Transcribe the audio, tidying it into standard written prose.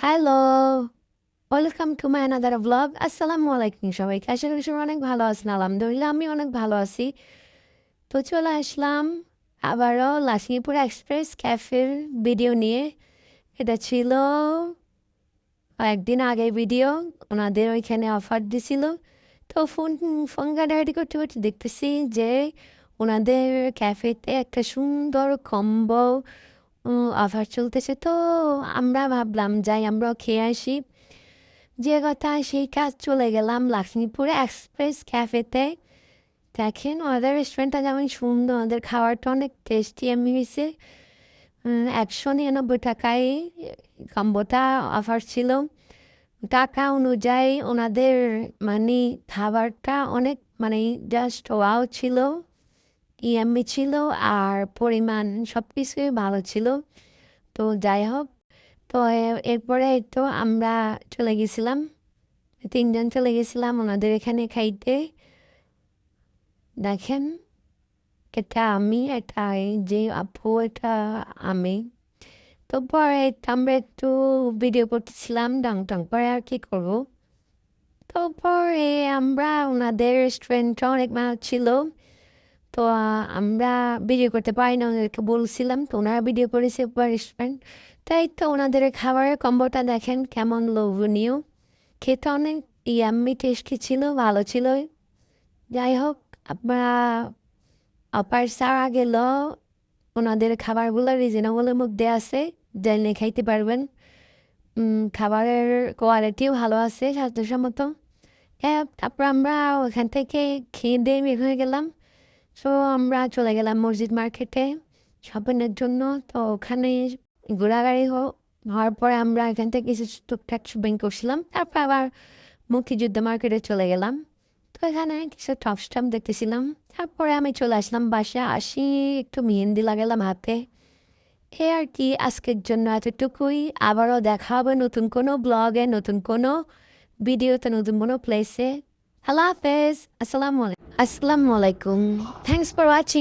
Hello! Welcome to my another vlog. আসসালামু আলাইকুম সবাইকে। আশা করি সবাই অনেক ভালো আছেন। আলহামদুলিল্লাহ আমি অনেক ভালো আছি। তো চলে আসলাম আবারও লক্ষ্মীপুর এক্সপ্রেস ক্যাফের ভিডিও নিয়ে। এটা ছিল কয়েকদিন আগের ভিডিও। ওনাদের ওইখানে অফার দিছিল। তো ফোন ঘাটাঘাটি করতে করতে দেখতেছি যে ওনাদের ক্যাফেতে একটা সুন্দর কম্বো অফার চলতেছে। তো আমরা ভাবলাম যাই আমরাও খেয়ে আসি। যে কথা সেই কাজ চলে গেলাম লক্ষ্মীপুরে এক্সপ্রেস ক্যাফেতে। দেখেন ওদের রেস্টুরেন্টটা যেমন সুন্দর, ওদের খাবারটা অনেক টেস্টি এমনি হয়েছে। ১৯৯ টাকায় কম্বোটা অফার ছিল। টাকা অনুযায়ী ওনাদের মানে খাবারটা অনেক মানে জাস্ট ওয়াও ছিল, ইয়াম্মি ছিল, আর পরিমাণ সব কিছুই ভালো ছিল। তো যাই হোক, তো এরপরে তো আমরা চলে গেছিলাম, ৩ জন চলে গেছিলাম ওনাদের এখানে খাইতে। দেখেন এটা আমি, এটা এই যে আপু, এটা আমি। তো পরে আমরা একটু ভিডিও করতেছিলাম ডং টং করে, আর কি করবো। তো পরে আমরা ওনাদের রেস্টুরেন্টটা অনেক ভালো ছিল। তো আমরা ভিডিও করতে পারি না, ওদেরকে বলছিলাম, তো ওনারা ভিডিও করেছে রেস্টুরেন্ট। তাই তো ওনাদের খাবারের কম্বোটা দেখেন কেমন লোভনীয়, খেতে অনেক ইয়াম্মি টেস্টি ছিল, ভালো ছিল। যাই হোক, আপনারা অপার সারা গেল ওনাদের খাবারগুলো রিজনেবলের মধ্যে আছে, জেনে খাইতে পারবেন। খাবারের কোয়ালিটিও ভালো আছে, স্বাস্থ্যসম্মত। হ্যাঁ, তারপর আমরা ওখান থেকে খেয়ে দিয়ে বের হয়ে গেলাম। তো আমরা চলে গেলাম মসজিদ মার্কেটে শপিংয়ের জন্য। তো ওখানে ঘোরাঘুরি হওয়ার পরে আমরা এখান থেকে কিছু টুকটাক শপিং করছিলাম। তারপর আবার মুক্তিযুদ্ধ মার্কেটে চলে গেলাম। তো এখানে কিছু টপ স্টাপ দেখতেছিলাম। তারপরে আমি চলে আসলাম বাসায়, আসি একটু মেহেন্দি লাগালাম হাতে। এ আর কি, আজকের জন্য এতটুকুই। আবারও দেখা হবে নতুন কোনো ব্লগে, নতুন কোনো ভিডিওতে, নতুন কোনো প্লেসে। আল্লাহ হাফেজ। আসসালামু আলাইকুম। Thanks for watching.